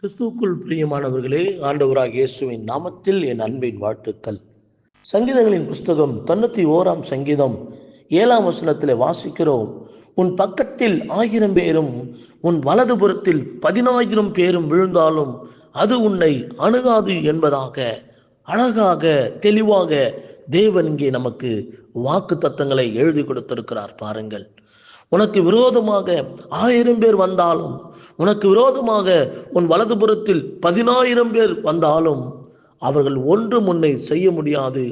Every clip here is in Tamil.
கிறிஸ்துவுக்குள் பிரியமானவர்களே, ஆண்டவராகிய இயேசுவின் நாமத்தில் என் அன்பின் வாழ்த்துக்கள். சங்கீதங்களின் புஸ்தகம் 91 சங்கீதம் 7 வாசிக்கிறோம். உன் பக்கத்தில் 1000 பேரும் உன் வலதுபுறத்தில் 10,000 பேரும் விழுந்தாலும் அது உன்னை அணுகாது என்பதாக அழகாக தெளிவாக தேவன் இங்கே நமக்கு வாக்கு தத்தங்களை எழுதி கொடுத்திருக்கிறார். பாருங்கள், உனக்கு விரோதமாக 1000 பேர் வந்தாலும், உனக்கு விரோதமாக உன் வலதுபுறத்தில் 10,000 பேர் வந்தாலும் அவர்கள் ஒன்றும் உன்னை செய்ய முடியாது,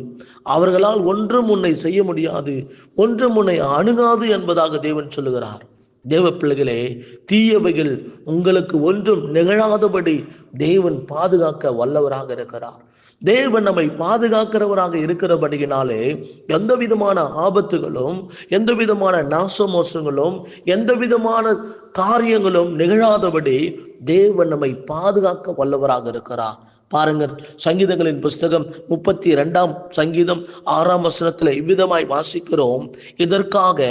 அவர்களால் ஒன்றும் உன்னை செய்ய முடியாது, ஒன்றும் உன்னை அணுகாது என்பதாக தேவன் சொல்லுகிறார். தேவ பிள்ளைகளே, தீயவைகள் உங்களுக்கு ஒன்றும் நிகழாதபடி தேவன் பாதுகாக்க வல்லவராக இருக்கிறார். தேவன் நம்மை பாதுகாக்கிறவராக இருக்கிறபடியினாலே எந்த விதமான ஆபத்துகளும், எந்த விதமான நாசமோசங்களும், எந்த விதமான காரியங்களும் நிகழாதபடி தேவன் நம்மை பாதுகாக்க வல்லவராக இருக்கிறார். பாருங்கள், சங்கீதங்களின் புஸ்தகம் 32 சங்கீதம் 6 இவ்விதமாய் வாசிக்கிறோம். இதற்காக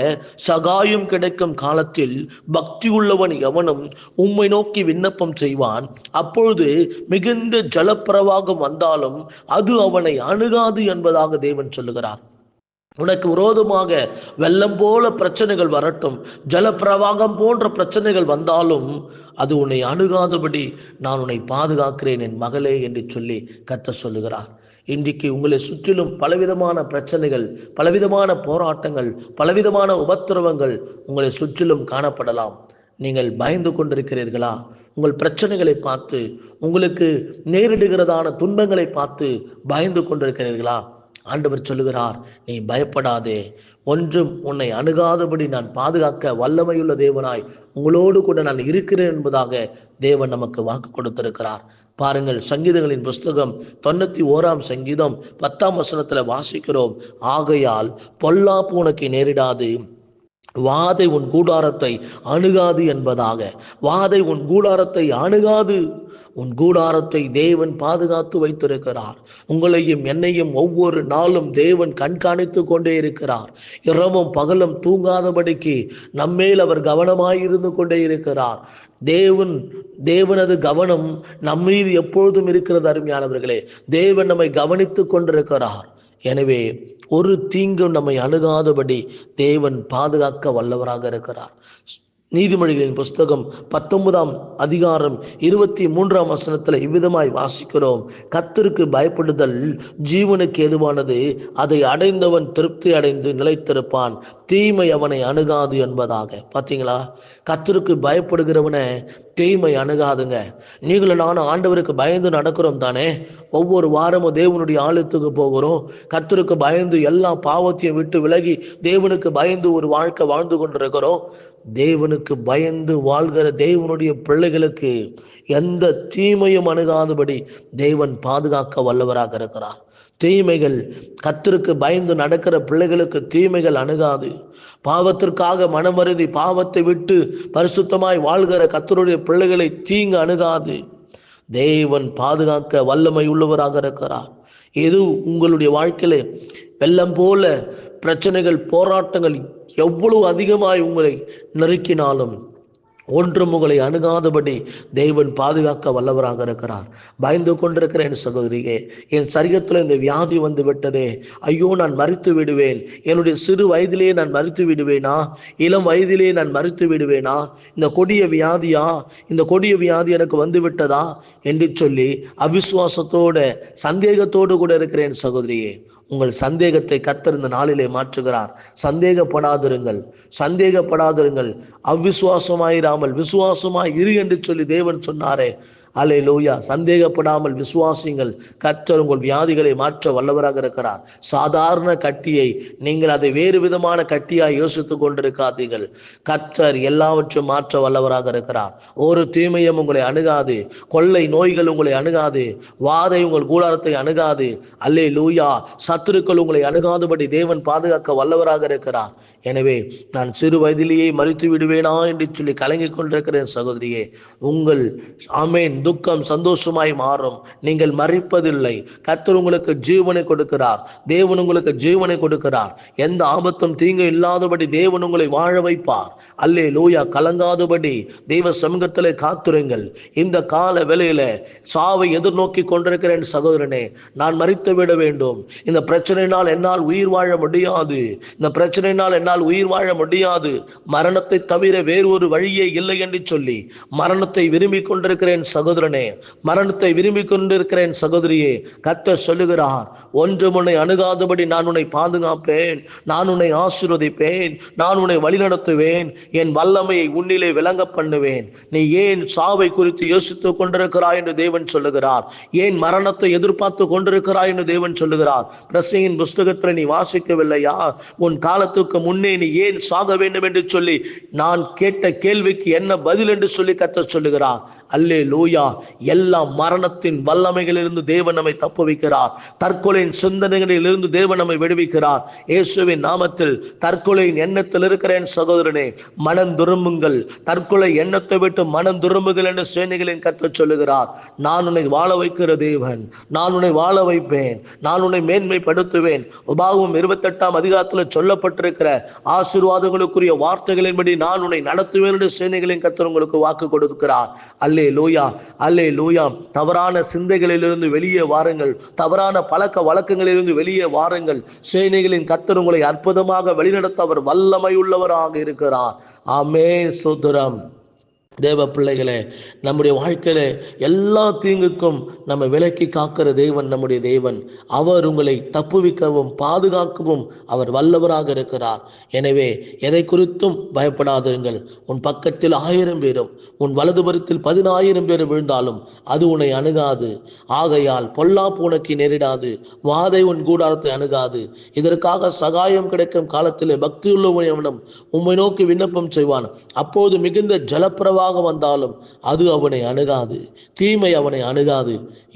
சகாயம் கிடைக்கும் காலத்தில் பக்தி உள்ளவன் எவனும் உம்மை நோக்கி விண்ணப்பம் செய்வான். அப்பொழுது மிகுந்த ஜலப்பிரவாகம் வந்தாலும் அது அவனை அணுகாது என்பதாக தேவன் சொல்லுகிறார். உனக்கு விரோதமாக வெள்ளம் போல பிரச்சனைகள் வரட்டும், ஜலப்பிரவாகம் போன்ற பிரச்சனைகள் வந்தாலும் அது உன்னை அணுகாதபடி நான் உன்னை பாதுகாக்கிறேன் என் மகளே என்று சொல்லி கர்த்தர் சொல்லுகிறார். இன்றைக்கு உங்களை சுற்றிலும் பலவிதமான பிரச்சனைகள், பலவிதமான போராட்டங்கள், பலவிதமான உபத்திரவங்கள் உங்களை சுற்றிலும் காணப்படலாம். நீங்கள் பயந்து கொண்டிருக்கிறீர்களா? உங்கள் பிரச்சனைகளை பார்த்து, உங்களுக்கு நேரிடுகிறதான துன்பங்களை பார்த்து பயந்து கொண்டிருக்கிறீர்களா? ஆண்டவர் சொல்லுகிறார், நீ பயப்படாதே, ஒன்றும் உன்னை அணுகாதபடி நான் பாதுகாக்க வல்லமையுள்ள தேவனாய் உங்களோடு கூட நான் இருக்கிறேன் என்பதாக தேவன் நமக்கு வாக்கு கொடுத்திருக்கிறார். பாருங்கள், சங்கீதங்களின் புஸ்தகம் 91 சங்கீதம் 10 வாசிக்கிறோம். ஆகையால் பொல்லாப்பு உனக்கு நேரிடாது, வாதை உன் கூடாரத்தை அணுகாது என்பதாக. வாதை உன் கூடாரத்தை அணுகாது. உன் கூடாரத்தை தேவன் பாதுகாத்து வைத்திருக்கிறார். உங்களையும் என்னையும் ஒவ்வொரு நாளும் தேவன் கண்காணித்து கொண்டே இருக்கிறார். இரவும் பகலும் தூங்காதபடிக்கு நம்மேல் அவர் கவனமாயிருந்து கொண்டே இருக்கிறார். தேவனது கவனம் நம்மீது எப்பொழுதும் இருக்கிறது. அருமையானவர்களே, தேவன் நம்மை கவனித்து கொண்டிருக்கிறார். எனவே ஒரு தீங்கும் நம்மை அணுகாதபடி தேவன் பாதுகாக்க வல்லவராக இருக்கிறார். நீதிமொழிகளின் புஸ்தகம் 19 அதிகாரம் 23 இவ்விதமாய் வாசிக்கிறோம். கர்த்தருக்கு பயப்படுதல் ஜீவனுக்கு ஏதுவானது, அதை அடைந்தவன் திருப்தி அடைந்து நிலைத்திருப்பான், தீமை அவனை அணுகாது என்பதாக. பார்த்தீங்களா? கர்த்தருக்கு பயப்படுகிறவனை தீமை அணுகாதுங்க. நீங்களும் நானும் ஆண்டவருக்கு பயந்து நடக்கிறோம் தானே. ஒவ்வொரு வாரமும் தேவனுடைய ஆலயத்துக்கு போகிறோம். கர்த்தருக்கு பயந்து எல்லா பாவத்தையும் விட்டு விலகி தேவனுக்கு பயந்து ஒரு வாழ்க்கை வாழ்ந்து கொண்டிருக்கிறோம். தேவனுக்கு பயந்து வாழ்கிற தேவனுடைய பிள்ளைகளுக்கு எந்த தீமையும் அணுகாதபடி தேவன் பாதுகாக்க வல்லவராக இருக்கிறார். தீமைகள், கர்த்தருக்கு பயந்து நடக்கிற பிள்ளைகளுக்கு தீமைகள் அணுகாது. பாவத்திற்காக மனமருதி பாவத்தை விட்டு பரிசுத்தமாய் வாழ்கிற கர்த்தருடைய பிள்ளைகளை தீங்கு அணுகாது. தேவன் பாதுகாக்க வல்லமை உள்ளவராக இருக்கிறார். இது உங்களுடைய வாழ்க்கையில வெள்ளம் போல பிரச்சனைகள், போராட்டங்கள் எவ்வளவு அதிகமாய் உங்களை நெருக்கினாலும் ஒன்றும் உங்களை அணுகாதபடி தேவன் பாதுகாக்க வல்லவராக இருக்கிறார். பயந்து கொண்டிருக்கிற என் சகோதரியே, என் சரீரத்தில் இந்த வியாதி வந்து விட்டதே, ஐயோ நான் மரித்து விடுவேன், என்னுடைய சிறு வயதிலேயே நான் மரித்து விடுவேனா, இளம் வயதிலேயே நான் மரித்து விடுவேனா, இந்த கொடிய வியாதி எனக்கு வந்து விட்டதா என்று சொல்லி அவிசுவாசத்தோட சந்தேகத்தோடு கூட இருக்கிற என் சகோதரியே, உங்கள் சந்தேகத்தை கர்த்தர் இந்த நாளிலே மாற்றுகிறார். சந்தேகப்படாதிருங்கள். அவ்விசுவாசமாயிராமல் விசுவாசமாய் இரு என்று சொல்லி தேவன் சொன்னாரே. அல்லேலூயா. சந்தேகப்படாமல் விசுவாசிங்கள். கர்த்தர் உங்கள் வியாதிகளை மாற்ற வல்லவராக இருக்கிறார். சாதாரண கட்டியை நீங்கள் அதை வேறு விதமான கட்டியாய் யோசித்துக் கொண்டிருக்காதீர்கள். கர்த்தர் எல்லாவற்றையும் மாற்ற வல்லவராக இருக்கிறார். ஒரு தீமையும் உங்களை அணுகாது. கொள்ளை நோய்கள் உங்களை அணுகாது. வாதை உங்கள் கூடாரத்தை அணுகாது. அல்லேலூயா. சத்துருக்கள் உங்களை அணுகாதபடி தேவன் பாதுகாக்க வல்லவராக இருக்கிறார். எனவே நான் சிறு வயதிலேயே மறித்து விடுவேனா என்று சொல்லி கலங்கிக் கொண்டிருக்கிறேன் சகோதரியே, உங்கள் ஆமேன் துக்கம் சந்தோஷமாய் மாறும். நீங்கள் மறிப்பதில்லை. கர்த்தர் உங்களுக்கு ஜீவனை கொடுக்கிறார். தேவன் உங்களுக்கு ஜீவனை கொடுக்கிறார். எந்த ஆபத்தும் தீங்கு இல்லாதபடி தேவன் உங்களை வாழ வைப்பார். அல்லேலூயா. கலங்காதபடி தெய்வ சமூகத்திலே காத்துருங்கள். இந்த கால வேளையில சாவை எதிர்நோக்கி கொண்டிருக்கிறேன் சகோதரனே, நான் மறித்து விட வேண்டும். இந்த பிரச்சனையினால் என்னால் உயிர் வாழ முடியாது. இந்த பிரச்சனையினால் என்னால் உயிர் வாழ முடியாது. மரணத்தை தவிர வேறு ஒரு வழியே இல்லை என்று சொல்லி மரணத்தை விரும்பி கொண்டிருக்கிறேன் சகோதரனே, மரணத்தை விரும்பி கொண்டிருக்கிறேன் சகோதரியே. கர்த்தர் சொல்லுகிறார், ஒன்று உன்னை அணுகாதபடி நான் உன்னை பாதுகாப்பேன், நான் உன்னை ஆசீர்வதிப்பேன், நான் உன்னை வழிநடத்துவேன், என் வல்லமையை உன்னிலே விளங்க பண்ணுவேன். நீ ஏன் சாவை குறித்து யோசித்துக் கொண்டிருக்கிறாய் என்று தேவன் சொல்லுகிறார். ஏன் மரணத்தை எதிர்பார்த்து கொண்டிருக்கிறாய் என்று தேவன் சொல்லுகிறார். பிரசங்கியின் புஸ்தகத்தில் நீ வாசிக்கவில்லையா? உன் காலத்துக்கு முன்னே நீ ஏன் சாக வேண்டும் என்று சொல்லி நான் கேட்ட கேள்விக்கு என்ன பதில் என்று சொல்லி கர்த்தர் சொல்லுகிறார். அல்லேலூயா. எல்லா மரணத்தின் வல்லமைகளிலிருந்து தேவன் நம்மை தப்புவிக்கிறார். தற்கொலையின் சிந்தனைகளிலிருந்து தேவன் நம்மை விடுவிக்கிறார். இயேசுவின் நாமத்தில் தற்கொலையின் எண்ணத்தில் இருக்கிறேன் சகோதரனே, மனம் திரும்புங்கள். தற்கொலை எண்ணத்தை விட்டு மனம் திரும்புங்கள் என்று சேனைகளின் கர்த்தர் சொல்லுகிறார். நான் உன்னை வாழ வைக்கிற தேவன், நான் உன்னை வாழ வைப்பேன், நான் உன்னை மேன்மைப்படுத்துவேன். உபாகமம் 28ஆம் அதிகாரத்தில் சொல்லப்பட்டிருக்கிற ஆசீர்வாதங்களுக்குரிய வார்த்தைகளின்படி நான் உன்னை நடத்துவேன் என்று சேனைகளின் கர்த்தர் உங்களுக்கு வாக்கு கொடுக்கிறார். அல்லேலூயா, அல்லேலூயா. தவறான சிந்தைகளிலிருந்து வெளியே வாருங்கள். தவறான பழக்க வழக்கங்களிலிருந்து வெளியே வாருங்கள். சேனைகளின் கர்த்தர் உங்களை அற்புதமாக வழிநடத்த அவர் வல்லமை உள்ளவராக இருக்கிறார். ஆமென். ஸ்தோத்திரம். தேவ பிள்ளைகளே, நம்முடைய வாழ்க்கையில எல்லா தீங்குக்கும் நம்ம விலக்கி காக்கிற தேவன் நம்முடைய தேவன். அவர் உங்களை தப்புவிக்கவும் பாதுகாக்கவும் அவர் வல்லவராக இருக்கிறார். எனவே எதை குறித்தும் பயப்படாதிருங்கள். உன் பக்கத்தில் 1000 பேரும் உன் வலதுபுறத்தில் 10,000 பேர் விழுந்தாலும் அது உன்னை அணுகாது. ஆகையால் பொல்லாப்பு உனக்கு நேரிடாது, வாதை உன் கூடாரத்தை அணுகாது. இதற்காக சகாயம் கிடைக்கும் காலத்திலே பக்தியுள்ளவனும் உம்மை நோக்கி விண்ணப்பம் செய்வான். அப்போது மிகுந்த ஜலப்பிரவாக வந்தாலும் அது அவனை அணுகாது, தீமை அவனை அணுகாது.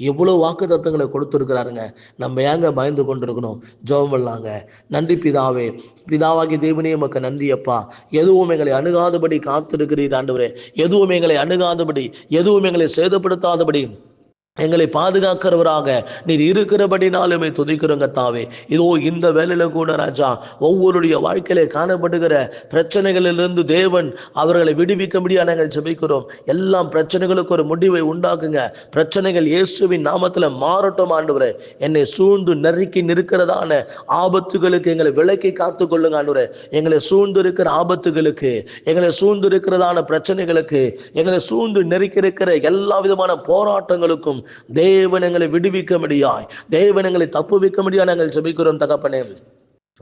எவ்வளவு வாக்கு தத்தங்களை கொடுத்திருக்கிறாருங்க. நம்ம ஏங்க பயந்து கொண்டிருக்கணும்? ஜெபம் பண்ணலாங்க. நன்றி பிதாவே, பிதாவாகிய தேவனே உமக்கு நன்றி அப்பா. எதுவும் எங்களை அணுகாதபடி காத்திருக்கிறீர் ஆண்டவரே. எதுவும் எங்களை அணுகாதபடி, எதுவும் எங்களை சேதப்படுத்தாதபடி எங்களை பாதுகாக்கிறவராக நீர் இருக்கிறபடினாலுமே துதிக்கிறோங்க தாவே. இதோ இந்த வேலையில கூட ராஜா ஒவ்வொருடைய வாழ்க்கையில காணப்படுகிற பிரச்சனைகளிலிருந்து தேவன் அவர்களை விடுவிக்க முடியாது நாங்கள் ஜெபிக்கிறோம். எல்லா பிரச்சனைகளுக்கு ஒரு முடிவை உண்டாக்குங்க. பிரச்சனைகள் இயேசுவின் நாமத்துல மாறட்டும் ஆண்டவரே. என்னை சூழ்ந்து நெருக்கி நிற்கிறதான ஆபத்துகளுக்கு எங்களை விலக்கி காத்து கொள்ளுங்க ஆண்டவரே. எங்களை சூழ்ந்து இருக்கிற ஆபத்துகளுக்கு, எங்களை சூழ்ந்து இருக்கிறதான பிரச்சனைகளுக்கு, எங்களை சூழ்ந்து நெருக்கி இருக்கிற எல்லா விதமான போராட்டங்களுக்கும் தேவன் எங்களை விடுவிக்க முடியாய், தேவன் எங்களை தப்புவிக்க முடியாது நாங்கள் ஜெபிக்கிறோம் தகப்பனே.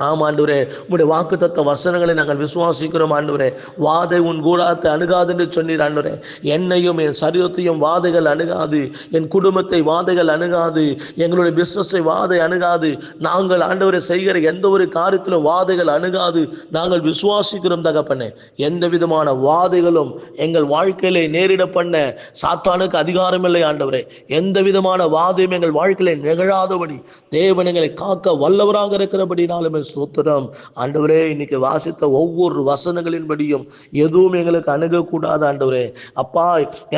ஆம் ஆண்டவரே, உம்முடைய வாக்குத்தத்த வசனங்களை நாங்கள் விசுவாசிக்கிறோம் ஆண்டவரே. வாதை உன் கூடாரத்தை அணுகாது என்று சொன்னீர் ஆண்டவரே. என்னையும் என் சரீரத்தையும் வாதைகள் அணுகாது, என் குடும்பத்தை வாதைகள் அணுகாது, எங்களுடைய பிசினஸை வாதை அணுகாது. நாங்கள் ஆண்டவரை செய்கிற எந்த ஒரு காரியத்திலும் வாதைகள் அணுகாது நாங்கள் விசுவாசிக்கிறோம் தகப்பனே. எந்த விதமான வாதைகளும் எங்கள் வாழ்க்கையிலே நேரிட பண்ண சாத்தானுக்கு அதிகாரம் இல்லை ஆண்டவரே. எந்த விதமான வாதையும் எங்கள் வாழ்க்கையில நிகழாதபடி தேவன் எங்களை காக்க வல்லவராக இருக்கிறபடினாலுமே ஸ்தோத்திரம் ஆண்டவரே. இன்னைக்கு வாசித்த ஒவ்வொரு வசனங்களின்படியும் எதுவும் எங்களுக்கு அணுகக்கூடாது ஆண்டவரே. அப்பா,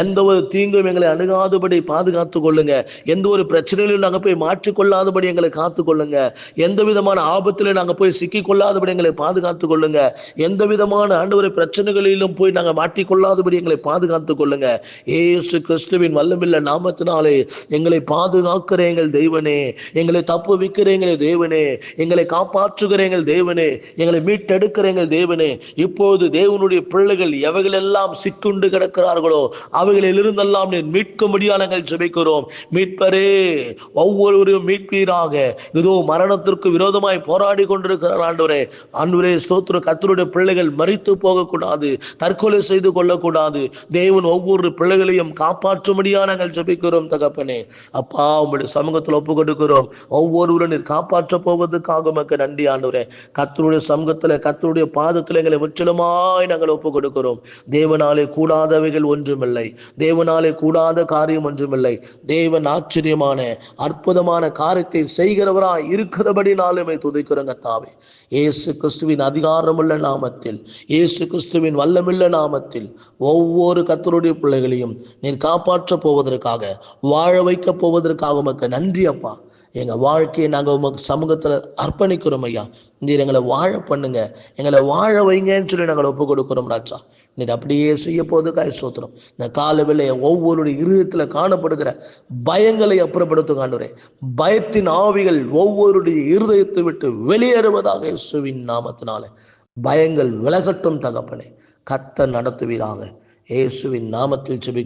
எந்த ஒரு தீங்கும் எங்களை அணுகாதபடி பாதுகாத்து கொள்ளுங்க. எந்த ஒரு பிரச்சனையிலும் நாங்கள் போய் மாற்றிக்கொள்ளாதபடி எங்களை காத்து கொள்ளுங்க. எந்த விதமான ஆபத்தில நாங்கள் போய் சிக்கிக் கொள்ளாதபடி எங்களை பாதுகாத்து கொள்ளுங்க. எந்த விதமான ஆண்டவரை பிரச்சனைகளிலும் போய் நாங்கள் மாட்டிக்கொள்ளாதபடி எங்களை பாதுகாத்து கொள்ளுங்க. இயேசு கிறிஸ்துவின் வல்லமையுள்ள நாமத்தினாலே எங்களை பாதுகாக்கிற எங்கள் தேவனே, எங்களை தப்புவிக்கிற எங்கள் தேவனே, எங்களை காப்பாற்றுகிற எங்கள் தேவனே, எங்களை மீட்டெடுக்கிற எங்கள் தேவனே. இப்போது தேவனுடைய பிள்ளைகள் எவைகளெல்லாம் சிக்குண்டு கிடக்கிறார்களோ அவைகளிலிருந்தெல்லாம் நீர் மீட்க முடியாது நாங்கள் ஜெபிக்கிறோம். மீட்பரே, ஒவ்வொருவரையும் மீட்பீராக. இதோ மரணத்திற்கு விரோதமாய் போராடி கொண்டிருக்கிறார் ஆண்டவரே. ஆண்டவரே ஸ்தோத்திரம். கர்த்தருடைய பிள்ளைகள் மரித்து போகக்கூடாது, தற்கொலை செய்து கொள்ளக்கூடாது. தேவன் ஒவ்வொரு பிள்ளைகளையும் காப்பாற்றும்படியாக நாங்கள் ஜெபிக்கிறோம் தகப்பனே. அப்பா, உங்களுடைய சமூகத்தில் ஒப்பு கொடுக்கிறோம். ஒவ்வொருவரும் நீர் காப்பாற்ற போவதற்காக உமக்கு நன்றி ஆண்டவரே. கர்த்தருடைய சமூகத்துல, கர்த்தருடைய பாதத்துல எங்களை முற்றிலுமாய் நாங்கள் ஒப்பு கொடுக்கிறோம். தேவனாலே கூடாதவைகள் ஒன்றுமில்லை. தேவனாலே கூடாத காரியம் ஒன்றுமில்லை. தேவன் ஆச்சரியமான அற்புதமான காரியத்தை செய்கிறவராய் இருக்கிறபடினாலுமே துதிக்கிறோங்க தாவே. இயேசு கிறிஸ்துவின் அதிகாரமுள்ள நாமத்தில், இயேசு கிறிஸ்துவின் வல்லமுள்ள நாமத்தில் ஒவ்வொரு கர்த்தருடைய பிள்ளைகளையும் நீர் காப்பாற்ற போவதற்காக, வாழ வைக்க போவதற்காக உமக்கு நன்றி அப்பா. எங்க வாழ்க்கையை நாங்கள் உமக்கு சமூகத்துல அர்ப்பணிக்கிறோம் ஐயா. நீர் எங்களை வாழ பண்ணுங்க, எங்களை வாழ வைங்கன்னு சொல்லி நாங்கள் ஒப்பு கொடுக்கிறோம் ராஜா. நீர் அப்படியே செய்ய போவதுக்காக ஸ்தோத்திரம். இந்த காலவேளை ஒவ்வொருடைய இருதயத்துல காணப்படுகிற பயங்களை அப்புறப்படுத்தும் ஆண்டவரே. பயத்தின் ஆவிகள் ஒவ்வொருடைய இருதயத்தை விட்டு வெளியேறுவதாக இயேசுவின் நாமத்தினால பயங்கள் விலகட்டும் தகப்பனே. கர்த்தர் நடத்துவீராக. இயேசுவின் நாமத்தில் ஜெபிக்கிறோம்.